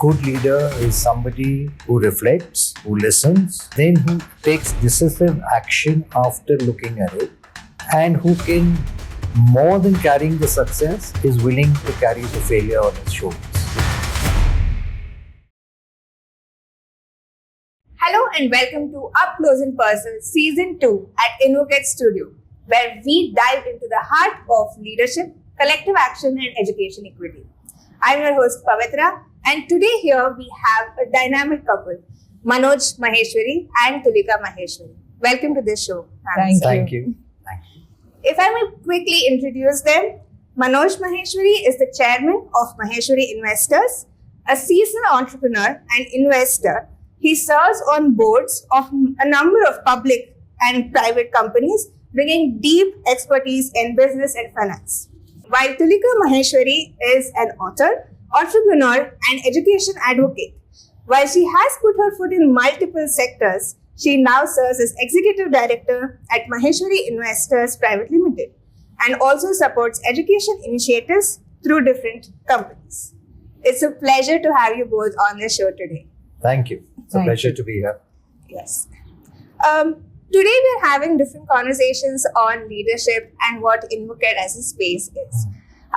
good leader is somebody who reflects, who listens, then who takes decisive action after looking at it, and who can, more than carrying the success, is willing to carry the failure on his shoulders. Hello and welcome to Up Close and Personal Season 2 at InvokED Studio, where we dive into the heart of leadership, collective action and education equity. I'm your host Pavitra, and today here we have a dynamic couple, Manoj Maheshwari and Tulika Maheshwari. Welcome to this show. Thank you. If I may quickly introduce them, Manoj Maheshwari is the chairman of Maheshwari Investors, a seasoned entrepreneur and investor. He serves on boards of a number of public and private companies, bringing deep expertise in business and finance. While Tulika Maheshwari is an author, entrepreneur, and education advocate, while she has put her foot in multiple sectors, she now serves as executive director at Maheshwari Investors Private Limited and also supports education initiatives through different companies. It's a pleasure to have you both on the show today. Thank you. It's a pleasure to be here. Yes. Today we're having different conversations on leadership and what InvokED as a space is.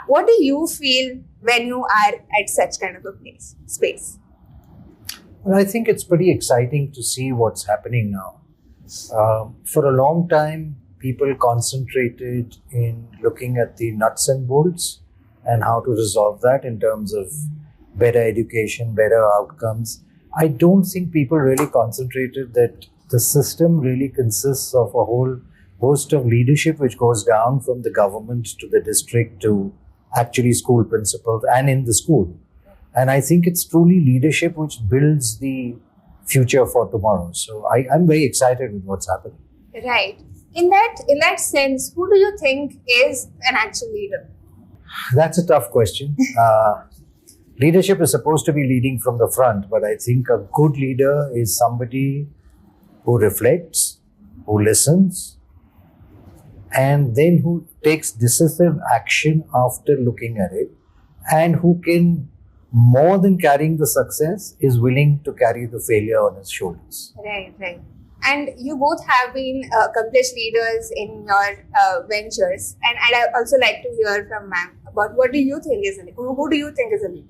What do you feel when you are at such kind of a space? Well, I think it's pretty exciting to see what's happening now. For a long time, people concentrated in looking at the nuts and bolts and how to resolve that in terms of better education, better outcomes. I don't think people really concentrated that the system really consists of a whole host of leadership which goes down from the government to the district to actually school principals and in the school. And I think it's truly leadership which builds the future for tomorrow. So I'm very excited with what's happening. Right. In that sense, who do you think is an actual leader? That's a tough question. Leadership is supposed to be leading from the front, but I think a good leader is somebody who reflects, who listens, and then who takes decisive action after looking at it, and who can, more than carrying the success, is willing to carry the failure on his shoulders. Right. And you both have been accomplished leaders in your ventures, and I'd also like to hear from ma'am about what do you think is a leader? Who do you think is a leader?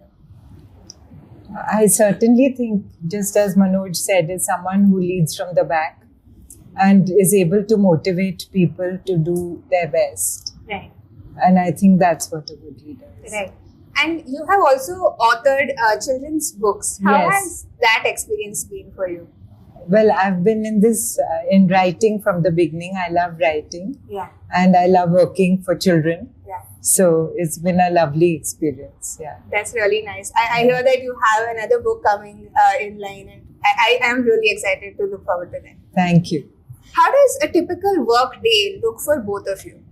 I certainly think, just as Manoj said, is someone who leads from the back and is able to motivate people to do their best. Right. And I think that's what a good leader is. Right. And you have also authored children's books. How has that experience been for you? Well, I've been in this, in writing from the beginning. I love writing. Yeah. And I love working for children. Yeah. So it's been a lovely experience. Yeah. That's really nice. I hear that you have another book coming in line, and I am really excited to look forward to that. Thank you. How does a typical work day look for both of you?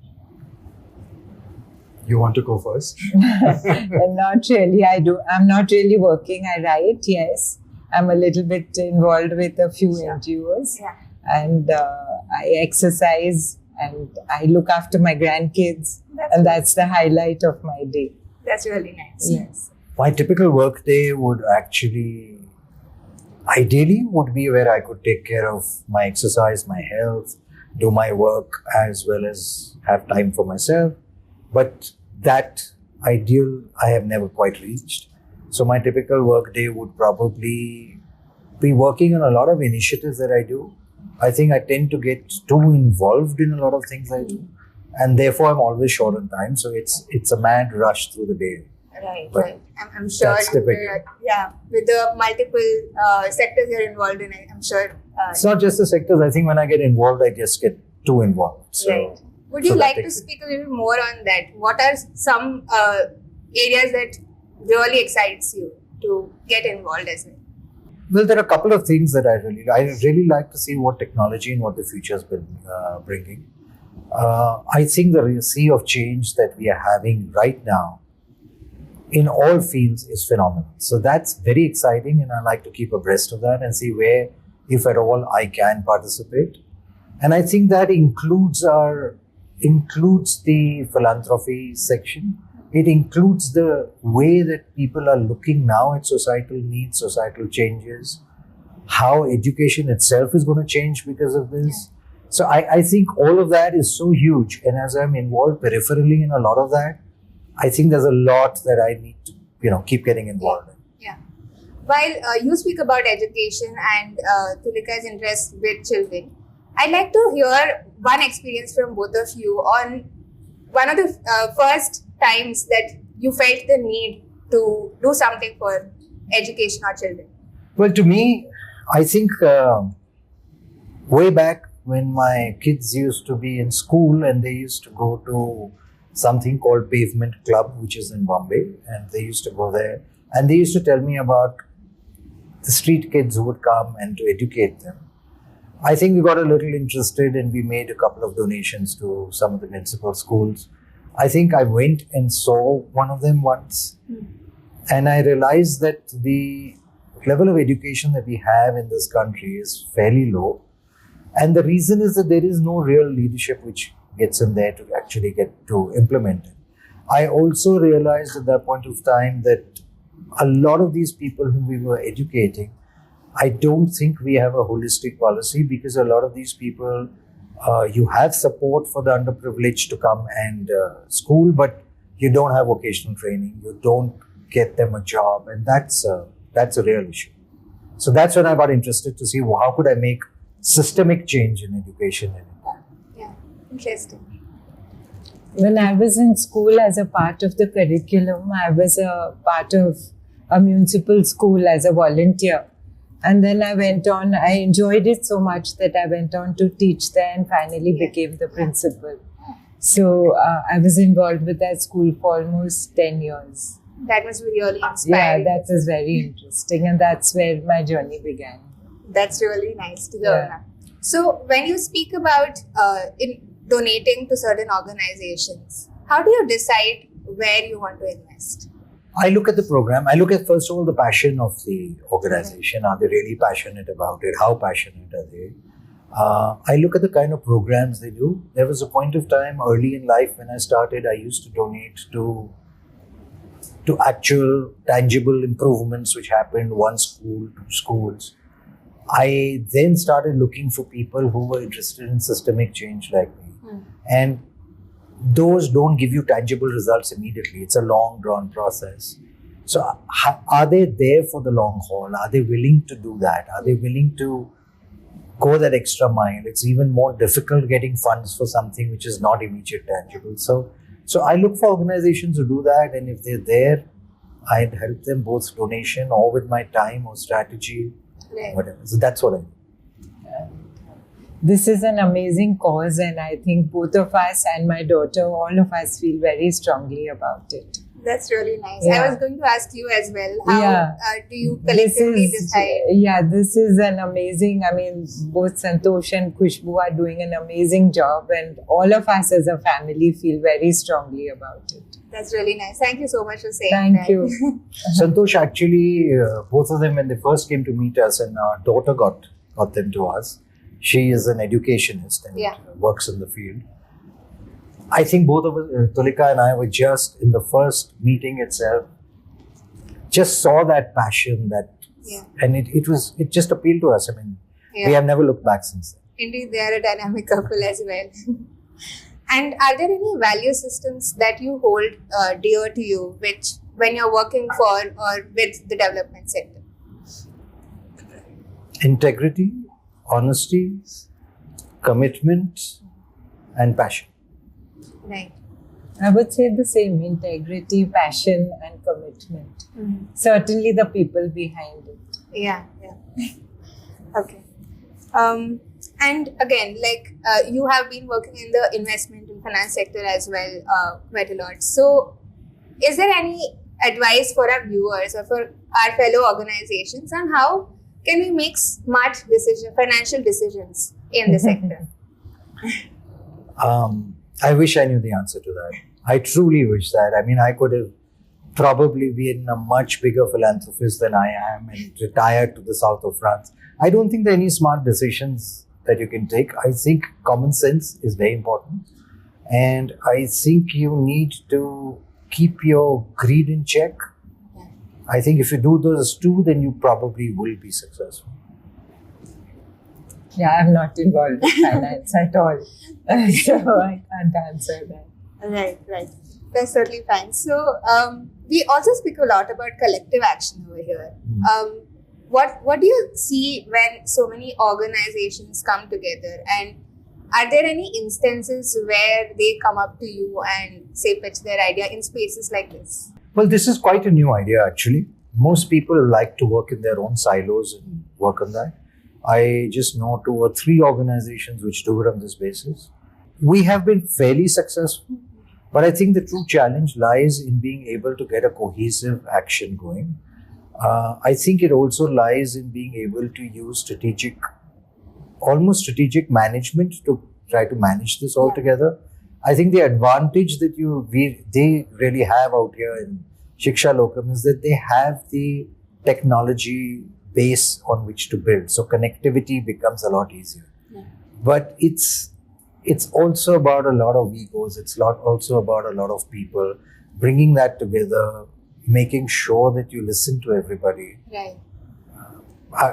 You want to go first? Not really. I'm not really working. I write, yes. I'm a little bit involved with a few NGOs. Yeah. And I exercise and I look after my grandkids. That's the highlight of my day. That's really nice. Yes. My typical work day would actually, ideally, would be where I could take care of my exercise, my health, do my work, as well as have time for myself. But that ideal I have never quite reached. So my typical work day would probably be working on a lot of initiatives that I do. I think I tend to get too involved in a lot of things I do. And therefore, I'm always short on time. So it's a mad rush through the day. Right. I'm sure. That's typical. With the multiple sectors you're involved in, I'm sure. It's not just the sectors. I think when I get involved, I just get too involved. So, right. Would you like to speak a little more on that? What are some areas that really excites you to get involved as well? Well, there are a couple of things that I really like to see what technology and what the future is bringing. I think the sea of change that we are having right now in all fields is phenomenal. So that's very exciting, and I like to keep abreast of that and see where, if at all, I can participate. And I think that includes the philanthropy section. it includes the way that people are looking now at societal needs, societal changes, how education itself is going to change because of this. So I think all of that is so huge. And as I'm involved peripherally in a lot of that, I think there's a lot that I need to, keep getting involved in. Yeah. While you speak about education and Tulika's interest with children, I'd like to hear one experience from both of you on one of the first times that you felt the need to do something for education or children. Well, to me, I think way back when my kids used to be in school and they used to go to something called Pavement Club, which is in Bombay, and they used to go there and they used to tell me about the street kids who would come and to educate them. I think we got a little interested and we made a couple of donations to some of the municipal schools. I think I went and saw one of them once and I realized that the level of education that we have in this country is fairly low. And the reason is that there is no real leadership which gets in there to actually get to implement it. I also realized at that point of time that a lot of these people whom we were educating, I don't think we have a holistic policy because a lot of these people, you have support for the underprivileged to come and school, but you don't have vocational training, you don't get them a job, and that's a real issue. So that's when I got interested to see how could I make systemic change in education in India. Yeah, interesting. When I was in school as a part of the curriculum, I was a part of a municipal school as a volunteer. And then I went on, I enjoyed it so much that I went on to teach there and finally became the principal. So I was involved with that school for almost 10 years. That must be really inspiring. Yeah, that was very interesting. And that's where my journey began. That's really nice to hear. So when you speak about in donating to certain organizations, how do you decide where you want to invest? I look at the program. I look at, first of all, the passion of the organization. Are they really passionate about it? How passionate are they? I look at the kind of programs they do. There was a point of time early in life when I started, I used to donate to actual tangible improvements which happened one school, two schools. I then started looking for people who were interested in systemic change like me. And those don't give you tangible results immediately. It's a long drawn process. So are they there for the long haul? Are they willing to do that? Are they willing to go that extra mile? It's even more difficult getting funds for something which is not immediate tangible. So I look for organizations who do that, and if they're there, I'd help them both donation or with my time or strategy, whatever. So that's what I do. This is an amazing cause, and I think both of us and my daughter, all of us feel very strongly about it. That's really nice. Yeah. I was going to ask you as well, how do you collectively decide? Yeah, this is an amazing, both Santosh and Khushbu are doing an amazing job, and all of us as a family feel very strongly about it. That's really nice. Thank you so much for saying Thank that. you. Santosh, actually, both of them, when they first came to meet us, and our daughter got them to us. She is an educationist and works in the field. I think both of us, Tulika and I, were just in the first meeting itself, just saw that passion, and it just appealed to us. We have never looked back since then. Indeed, they are a dynamic couple as well. And are there any value systems that you hold dear to you, which when you're working for or with the development sector? Integrity, honesty, commitment, and passion. Right. I would say the same: integrity, passion, and commitment. Certainly the people behind it. Yeah. Okay. And again, you have been working in the investment and finance sector as well quite a lot. So is there any advice for our viewers or for our fellow organizations on how can we make smart financial decisions in the sector? I wish I knew the answer to that. I truly wish that. I could have probably been a much bigger philanthropist than I am and retired to the south of France. I don't think there are any smart decisions that you can take. I think common sense is very important. And I think you need to keep your greed in check. Yeah. I think if you do those two, then you probably will be successful. Yeah, I'm not involved in finance at all. So I can't answer that. Right. That's totally fine. So, we also speak a lot about collective action over here. What do you see when so many organizations come together, and are there any instances where they come up to you and say pitch their idea in spaces like this? Well, this is quite a new idea actually. Most people like to work in their own silos and work on that. I just know 2 or 3 organizations which do it on this basis. We have been fairly successful, but I think the true challenge lies in being able to get a cohesive action going. I think it also lies in being able to use almost strategic management to try to manage this all together. I think the advantage that they really have out here in ShikshaLokam is that they have the technology base on which to build. So connectivity becomes a lot easier. Yeah. But it's also about a lot of egos. It's also about a lot of people bringing that together, making sure that you listen to everybody. Right.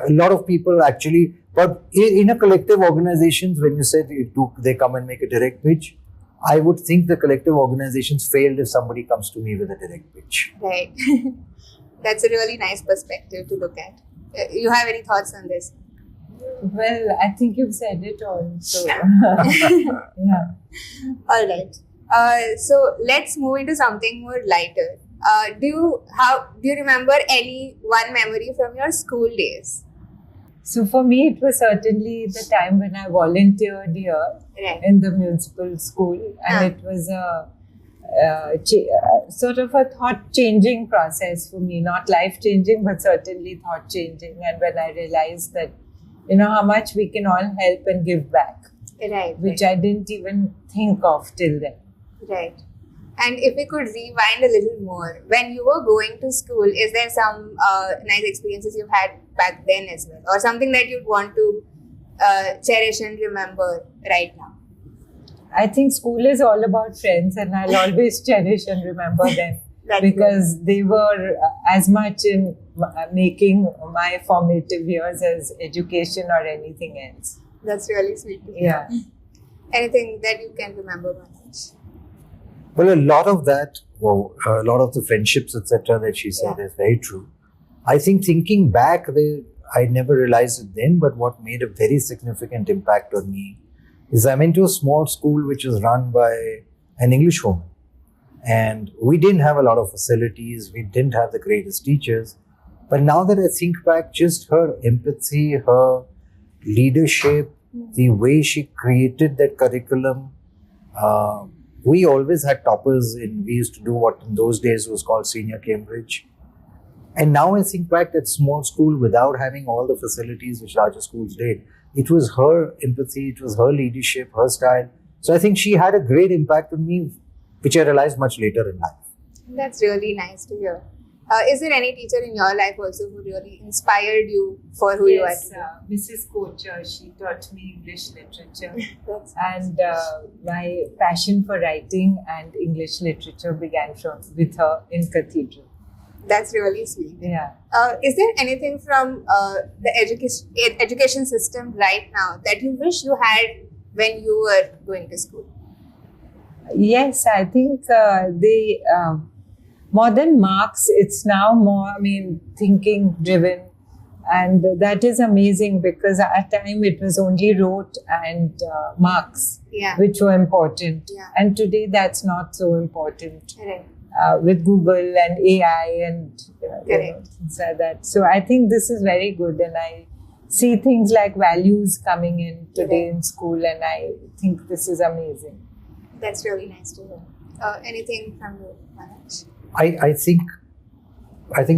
A lot of people actually, but in a collective organizations, when you said they come and make a direct pitch, I would think the collective organizations failed if somebody comes to me with a direct pitch. Right. That's a really nice perspective to look at. You have any thoughts on this? Well, I think you've said it all. So, yeah. All right. So let's move into something more lighter. Do you remember any one memory from your school days? So for me, it was certainly the time when I volunteered here in the municipal school, and it was a sort of a thought-changing process for me. Not life-changing, but certainly thought-changing. And when I realized that, how much we can all help and give back, which I didn't even think of till then. Right. And if we could rewind a little more, when you were going to school, is there some nice experiences you've had back then as well? Or something that you'd want to cherish and remember right now? I think school is all about friends, and I'll always cherish and remember them because they were as much in making my formative years as education or anything else. That's really sweet to hear. Yeah. Anything that you can remember, Manoj? Well, a lot of that, a lot of the friendships, etc., that she said is very true. I think thinking back, I never realized it then, but what made a very significant impact on me is I went to a small school which was run by an English woman. And we didn't have a lot of facilities, we didn't have the greatest teachers. But now that I think back, just her empathy, her leadership, the way she created that curriculum, we always had toppers we used to do what in those days was called senior Cambridge. And now I think back that small school without having all the facilities which larger schools did, it was her empathy, it was her leadership, her style. So I think she had a great impact on me, which I realized much later in life. That's really nice to hear. Is there any teacher in your life also who really inspired you for who you are today? Mrs. Kocher, she taught me English literature. And my passion for writing and English literature began with her in Cathedral. That's really sweet. Yeah. Is there anything from the education system right now that you wish you had when you were going to school? Yes, I think more than marks, it's now more, thinking driven. And that is amazing because at time it was only rote and marks, which were important. Yeah. And today that's not so important. Correct. With Google and AI and things like that. So I think this is very good, and I see things like values coming in today in school, and I think this is amazing. That's really nice to hear. Anything from you, Manoj? I think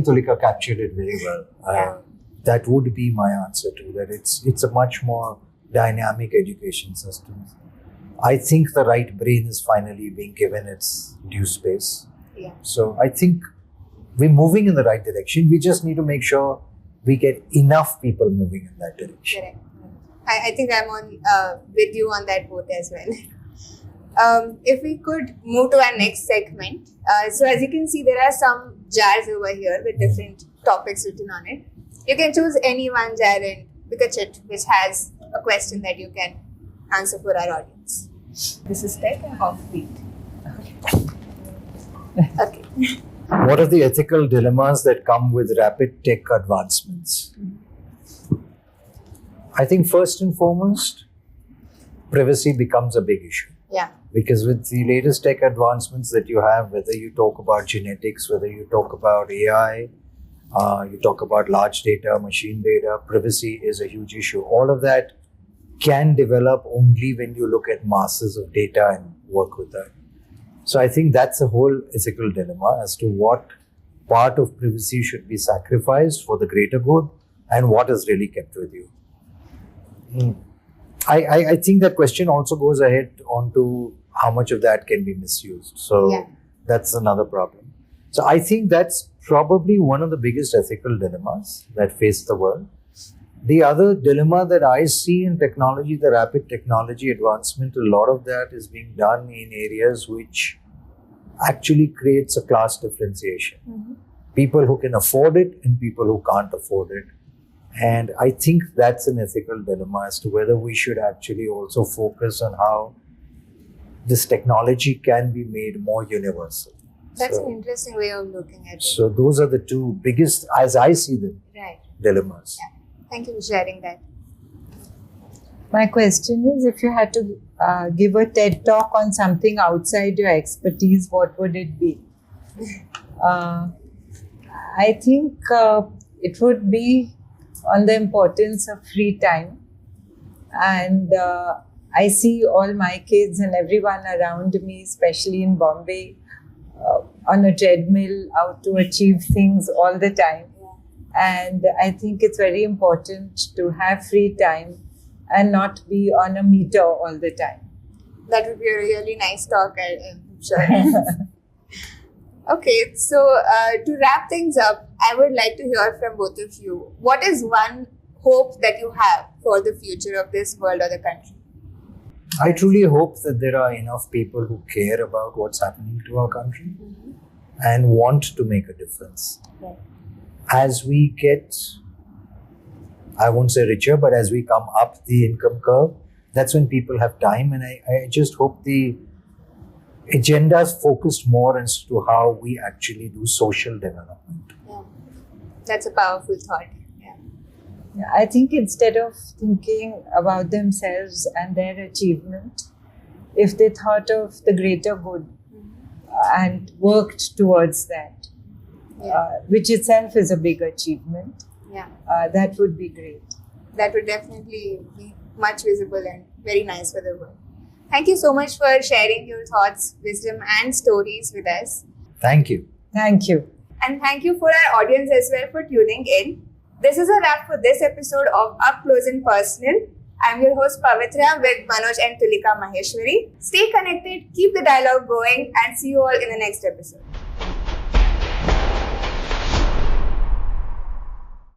Tulika captured it very well. That would be my answer to that. It's a much more dynamic education system. I think the right brain is finally being given its due space. Yeah. So I think we're moving in the right direction. We just need to make sure we get enough people moving in that direction. Correct. I think I'm on with you on that boat as well. If we could move to our next segment. So as you can see, there are some jars over here with different topics written on it. You can choose any one jar and pick a chit which has a question that you can answer for our audience. This is tech and offbeat. Okay. What are the ethical dilemmas that come with rapid tech advancements? I think first and foremost, privacy becomes a big issue. Yeah. Because with the latest tech advancements that you have, whether you talk about genetics, whether you talk about AI, you talk about large data, machine data, privacy is a huge issue. All of that can develop only when you look at masses of data and work with that. So I think that's a whole ethical dilemma as to what part of privacy should be sacrificed for the greater good and what is really kept with you. I think that question also goes ahead onto how much of that can be misused. So that's another problem. So I think that's probably one of the biggest ethical dilemmas that face the world. The other dilemma that I see in technology, the rapid technology advancement, a lot of that is being done in areas which actually creates a class differentiation. Mm-hmm. People who can afford it and people who can't afford it. And I think that's an ethical dilemma as to whether we should actually also focus on how this technology can be made more universal. That's an interesting way of looking at it. So those are the two biggest, as I see them, dilemmas. Yeah. Thank you for sharing that. My question is, if you had to give a TED talk on something outside your expertise, what would it be? I think it would be on the importance of free time. And I see all my kids and everyone around me, especially in Bombay, on a treadmill out to achieve things all the time. And I think it's very important to have free time and not be on a meter all the time. That would be a really nice talk, I'm sure. Okay, so to wrap things up, I would like to hear from both of you. What is one hope that you have for the future of this world or the country? I truly hope that there are enough people who care about what's happening to our country and want to make a difference. Right. As we get, I won't say richer, but as we come up the income curve, that's when people have time. And I just hope the agenda is focused more as to how we actually do social development. Yeah. That's a powerful thought. Yeah, I think instead of thinking about themselves and their achievement, if they thought of the greater good and worked towards that, which itself is a big achievement, that would be great. That would definitely be much visible and very nice for the world. Thank you so much for sharing your thoughts, wisdom and stories with us. Thank you. Thank you. And thank you for our audience as well for tuning in. This is a wrap for this episode of Up Close and Personal. I'm your host Pavitra with Manoj and Tulika Maheshwari. Stay connected, keep the dialogue going, and see you all in the next episode.